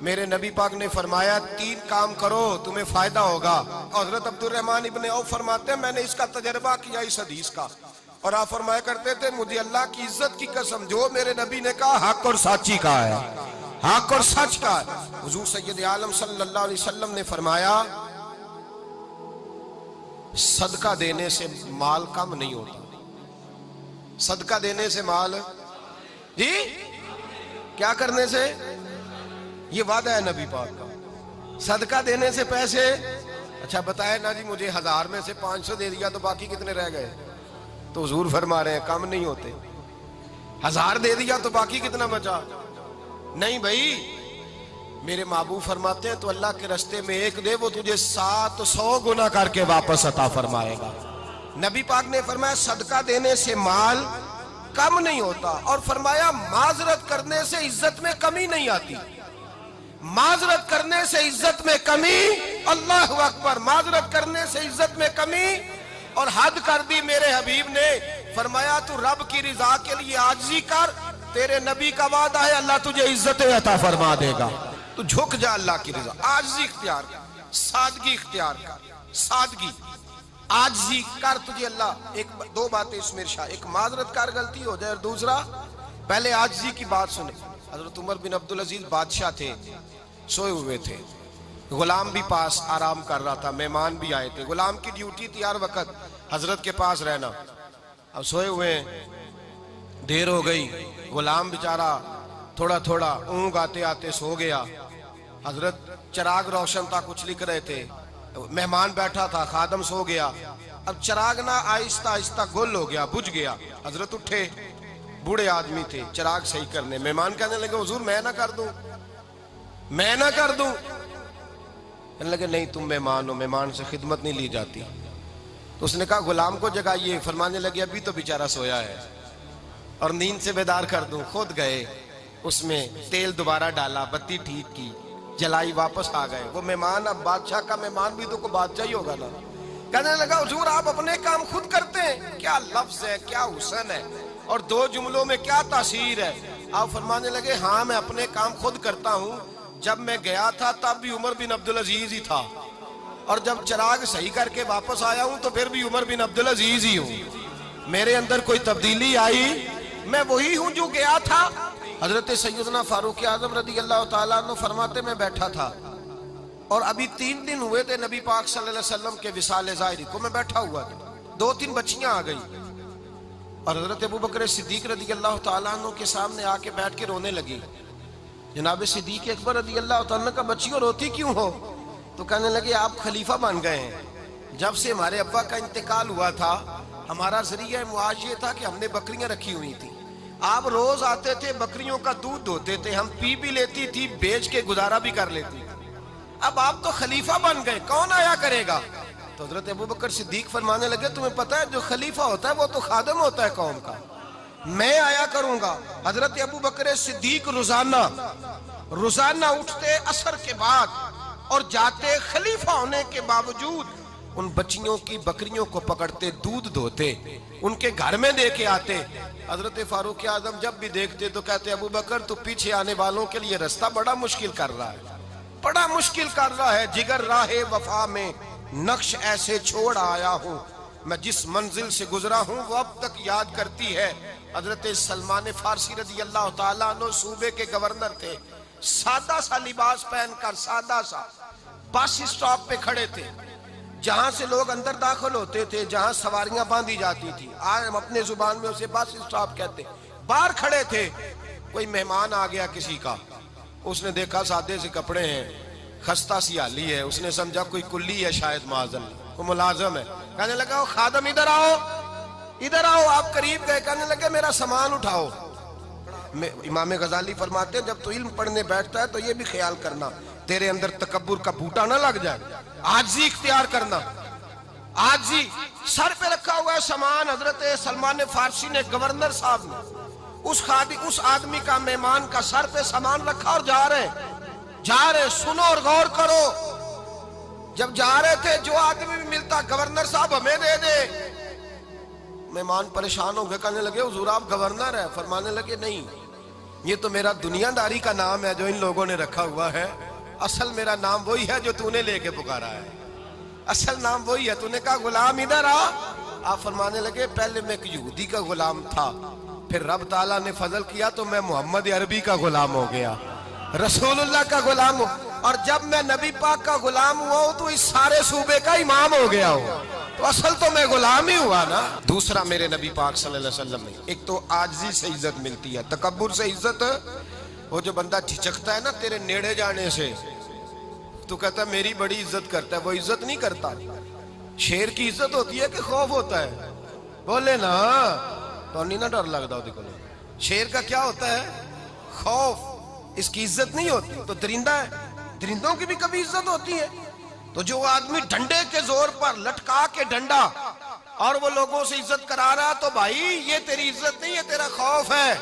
میرے نبی پاک نے فرمایا 3 کام کرو تمہیں فائدہ ہوگا. حضرت عبد الرحمن ابن عوف فرماتے ہیں میں نے اس کا تجربہ کیا اس حدیث کا, اور آپ فرمایا کرتے تھے مجھے اللہ کی عزت کی قسم جو میرے نبی نے کہا حق اور سچی کہا ہے, حق اور سچ کا ہے. حضور سید عالم صلی اللہ علیہ وسلم نے فرمایا صدقہ دینے سے مال کم نہیں ہوتا. صدقہ دینے سے مال جی کیا کرنے سے, یہ وعدہ ہے نبی پاک کا. صدقہ دینے سے پیسے, اچھا بتائے نا جی مجھے 1000 میں سے 500 دے دیا تو باقی کتنے رہ گئے؟ تو حضور فرما رہے ہیں کم نہیں ہوتے. 1000 دے دیا تو باقی کتنا بچا؟ نہیں بھائی, میرے محبوب فرماتے ہیں تو اللہ کے رستے میں 1 دے وہ تجھے 700 گنا کر کے واپس عطا فرمائے گا. نبی پاک نے فرمایا صدقہ دینے سے مال کم نہیں ہوتا, اور فرمایا معذرت کرنے سے عزت میں کمی نہیں آتی. معذرت کرنے سے عزت میں کمی, اللہ اکبر, معذرت کرنے سے عزت میں کمی. اور حد کر دی میرے حبیب نے, فرمایا تو رب کی رضا کے لیے عاجزی کر, تیرے نبی کا وعدہ ہے اللہ تجھے عزت عطا فرما دے گا. تو جھک جا اللہ کی رضا, عاجزی اختیار کر, سادگی اختیار کر, سادگی عاجزی کر, تجھے اللہ 2 باتیں اس میں ارشاد, ایک معذرت کر غلطی ہو جائے, اور دوسرا پہلے عاجزی کی بات سنے. حضرت عمر بن عبدالعزیز بادشاہ تھے, سوئے ہوئے تھے, غلام بھی پاس آرام کر رہا تھا, مہمان بھی آئے تھے. غلام کی ڈیوٹی تھی ہر وقت حضرت کے پاس رہنا. اب سوئے ہوئے دیر ہو گئی, غلام بیچارہ تھوڑا تھوڑا اونگ آتے آتے سو گیا. حضرت چراغ روشن تھا, کچھ لکھ رہے تھے, مہمان بیٹھا تھا, خادم سو گیا. اب چراغ نہ آہستہ آہستہ گل ہو گیا, بجھ گیا. حضرت اٹھے, بوڑھے آدمی تھے, چراغ صحیح کرنے. مہمان کہنے لگے حضور میں نہ کر دوں, میں نہ کر دوں. کہنے لگے نہیں تم مہمان ہو, مہمان سے خدمت نہیں لی جاتی. تو اس نے کہا غلام کو جگائیے. فرمانے لگے ابھی تو بیچارہ سویا ہے اور نیند سے بیدار کر دوں. خود گئے, اس میں تیل دوبارہ ڈالا, بتی ٹھیک کی, جلائی, واپس آ گئے. وہ مہمان, اب بادشاہ کا مہمان بھی تو کوئی بادشاہ ہی ہوگا نا. کہنے لگا حضور آپ اپنے کام خود کرتے ہیں, کیا لفظ ہے, کیا حسن ہے, اور 2 جملوں میں کیا تاثیر ہے. آپ فرمانے لگے ہاں میں اپنے کام خود کرتا ہوں. جب میں گیا تھا تب بھی عمر بن عبدالعزیز ہی تھا, اور جب چراغ صحیح کر کے واپس آیا ہوں تو پھر بھی عمر بن عبدالعزیز ہی ہوں. میرے اندر کوئی تبدیلی آئی, میں وہی ہوں جو گیا تھا. حضرت سیدنا فاروق اعظم رضی اللہ تعالیٰ عنہ فرماتے میں بیٹھا تھا, اور ابھی 3 دن ہوئے تھے نبی پاک صلی اللہ علیہ وسلم کے وصال ظاہری کو. میں بیٹھا ہوا تھا, 2-3 بچیاں آ گئی, اور حضرت ابو بکر صدیق رضی اللہ تعالیٰ عنہ کے سامنے آ کے بیٹھ کے رونے لگی. جناب صدیق اکبر رضی اللہ تعالیٰ عنہ کا بچیوں روتی کیوں ہو؟ تو کہنے لگے آپ خلیفہ بن گئے ہیں. جب سے ہمارے ابا کا انتقال ہوا تھا ہمارا ذریعہ معاش یہ تھا کہ ہم نے بکریاں رکھی ہوئی تھی. آپ روز آتے تھے, بکریوں کا دودھ دھوتے تھے, ہم پی بھی لیتی تھی, بیچ کے گزارا بھی کر لیتی. اب آپ تو خلیفہ بن گئے, کون آیا کرے گا؟ تو حضرت ابو بکر صدیق فرمانے لگے تمہیں پتہ ہے جو خلیفہ ہوتا ہے وہ تو خادم ہوتا ہے قوم کا, میں آیا کروں گا. حضرت ابو بکر صدیق روزانہ اٹھتے عصر کے بعد اور جاتے, خلیفہ ہونے کے باوجود ان بچیوں کی بکریوں کو پکڑتے, دودھ دھوتے, ان کے گھر میں دے کے آتے. حضرت فاروق اعظم جب بھی دیکھتے تو کہتے ابو بکر تو پیچھے آنے والوں کے لیے رستہ بڑا مشکل کر رہا ہے, بڑا مشکل کر رہا ہے. جگر راہ وفا میں نقش ایسے چھوڑ آیا ہوں, میں جس منزل سے گزرا ہوں وہ اب تک یاد کرتی ہے. حضرت سلمان فارسی رضی اللہ تعالیٰ عنہ صوبے کے گورنر تھے, سادہ سا لباس پہن کر, سادہ سا, بس اسٹاپ پہ کھڑے تھے, جہاں سے لوگ اندر داخل ہوتے تھے, جہاں سواریاں باندھی جاتی تھی, آج ہم اپنے زبان میں اسے بس اسٹاپ کہتے. باہر کھڑے تھے, کوئی مہمان آ گیا کسی کا, اس نے دیکھا سادے سے کپڑے ہیں, خستہ سی حالی ہے, اس نے سمجھا کوئی کلی ہے شاید, معاذ اللہ کوئی ملازم ہے. کہنے لگا خادم ادھر آؤ, ادھر آؤ. آپ قریب گئے, کہنے لگے میرا سامان اٹھاؤ. امام غزالی فرماتے ہیں جب تو علم پڑھنے بیٹھتا ہے تو یہ بھی خیال کرنا تیرے اندر تکبر کا بوٹا نہ لگ جائے, عاجزی اختیار کرنا. عاجزی, سر پہ رکھا ہوا ہے سامان. حضرت سلمان فارسی نے, گورنر صاحب نے, اس آدمی کا, مہمان کا سر پہ سامان رکھا اور جا رہے. سنو اور غور کرو. جب جا رہے تھے جو آدمی بھی ملتا, گورنر صاحب ہمیں دے دے. مہمان پریشان ہو گئے, کہنے لگے حضور آپ گورنر ہیں؟ فرمانے لگے نہیں, یہ تو میرا دنیا داری کا نام ہے جو ان لوگوں نے رکھا ہوا ہے، اصل میرا نام وہی ہے جو تو نے لے کے پکارا ہے، اصل نام وہی ہے۔ تو نے کہا غلام ادھر آ، آپ فرمانے لگے پہلے میں ایک یہودی کا غلام تھا، پھر رب تعالیٰ نے فضل کیا تو میں محمد عربی کا غلام ہو گیا، رسول اللہ کا غلام ہوں، اور جب میں نبی پاک کا غلام ہوا ہوں تو اس سارے صوبے کا امام ہو گیا ہوں، تو اصل تو میں غلام ہی ہوا نا۔ دوسرا میرے نبی پاک صلی اللہ علیہ وسلم نے ایک تو عاجزی سے عزت ملتی ہے، تکبر سے عزت، وہ جو بندہ جھجکتا ہے نا تیرے نیڑے جانے سے، تو کہتا ہے میری بڑی عزت کرتا ہے، وہ عزت نہیں کرتا۔ شیر کی عزت ہوتی ہے کہ خوف ہوتا ہے؟ بولے نا، تو نہیں نہ ڈر لگتا ہوتی کو۔ شیر کا کیا ہوتا ہے؟ خوف، اس کی عزت نہیں ہوتی۔ تو درندہ ہے، درندوں کی بھی کبھی عزت ہوتی ہے؟ تو جو آدمی ڈنڈے کے زور پر لٹکا کے ڈنڈا اور وہ لوگوں سے عزت کرا رہا، تو بھائی یہ تیری عزت نہیں ہے، تیرا خوف ہے۔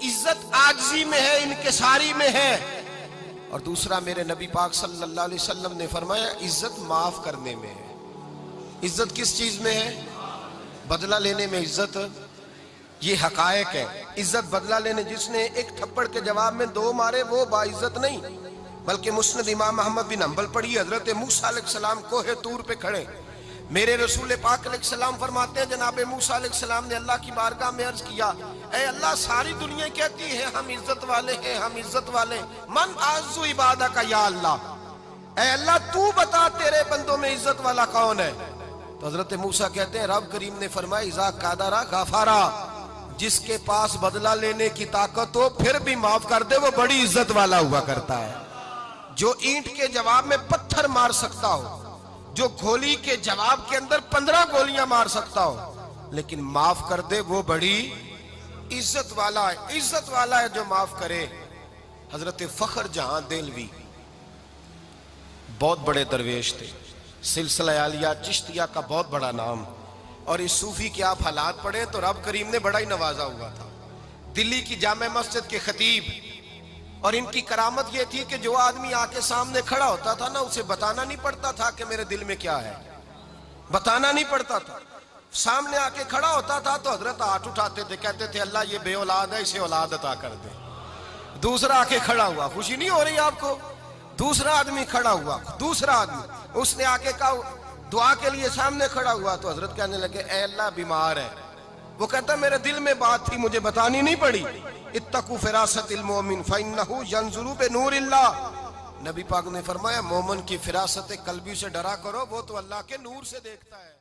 عزت عاجزی میں ہے، انکساری میں ہے۔ اور دوسرا میرے نبی پاک صلی اللہ علیہ وسلم نے فرمایا عزت معاف کرنے میں ہے۔ عزت کس چیز میں ہے؟ بدلہ لینے میں عزت، یہ حقائق ہے۔ عزت بدلہ لینے، جس نے ایک تھپڑ کے جواب میں 2 مارے وہ باعزت نہیں، بلکہ مسند امام احمد بن حنبل پڑھی، حضرت موسیٰ علیہ السلام کوہ طور پہ کھڑے، میرے رسول پاک علیہ السلام فرماتے ہیں جناب موسیٰ علیہ السلام نے اللہ کی بارگاہ میں عرض کیا، اے اللہ ساری دنیا کہتی ہے ہم عزت والے ہیں، ہم عزت والے، من اعز عبادہ کا یا اللہ، اے اللہ تو بتا تیرے بندوں میں عزت والا کون ہے؟ تو حضرت موسیٰ کہتے ہیں رب کریم نے فرمایا اذا قادرا غفارا، جس کے پاس بدلہ لینے کی طاقت ہو پھر بھی معاف کر دے وہ بڑی عزت والا ہوا کرتا ہے۔ جو اینٹ کے جواب میں پتھر مار سکتا ہو، جو گولی کے جواب کے اندر 15 گولیاں مار سکتا ہو، لیکن معاف کر دے وہ بڑی عزت والا ہے۔ عزت والا ہے جو معاف کرے۔ حضرت فخر جہاں دہلوی بہت بڑے درویش تھے، سلسلہ عالیہ چشتیہ کا بہت بڑا نام، اور اس صوفی کے آپ حالات پڑھیں تو رب کریم نے بڑا ہی نوازا ہوا تھا۔ دلی کی جامع مسجد کے خطیب، اور ان کی کرامت یہ تھی کہ جو آدمی آ کے سامنے کھڑا ہوتا تھا نا اسے بتانا نہیں پڑتا تھا کہ میرے دل میں کیا ہے، بتانا نہیں پڑتا تھا۔ سامنے آ کے کھڑا ہوتا تھا تو حضرت ہاتھ اٹھاتے تھے، کہتے تھے اللہ یہ بے اولاد ہے اسے اولاد عطا کر دے۔ دوسرا آ کے کھڑا ہوا، خوشی نہیں ہو رہی آپ کو؟ دوسرا آدمی کھڑا ہوا، دوسرا آدمی، اس نے آ کے کہا دعا کے لیے سامنے کھڑا ہوا تو حضرت کہنے لگے اے اللہ بیمار ہے، وہ کہتا میرے دل میں بات تھی مجھے بتانی نہیں پڑی، اتقوا فراست المومن فإنہ ینظر بنور اللہ، نبی پاک نے فرمایا مومن کی فراست قلبی سے ڈرا کرو، وہ تو اللہ کے نور سے دیکھتا ہے۔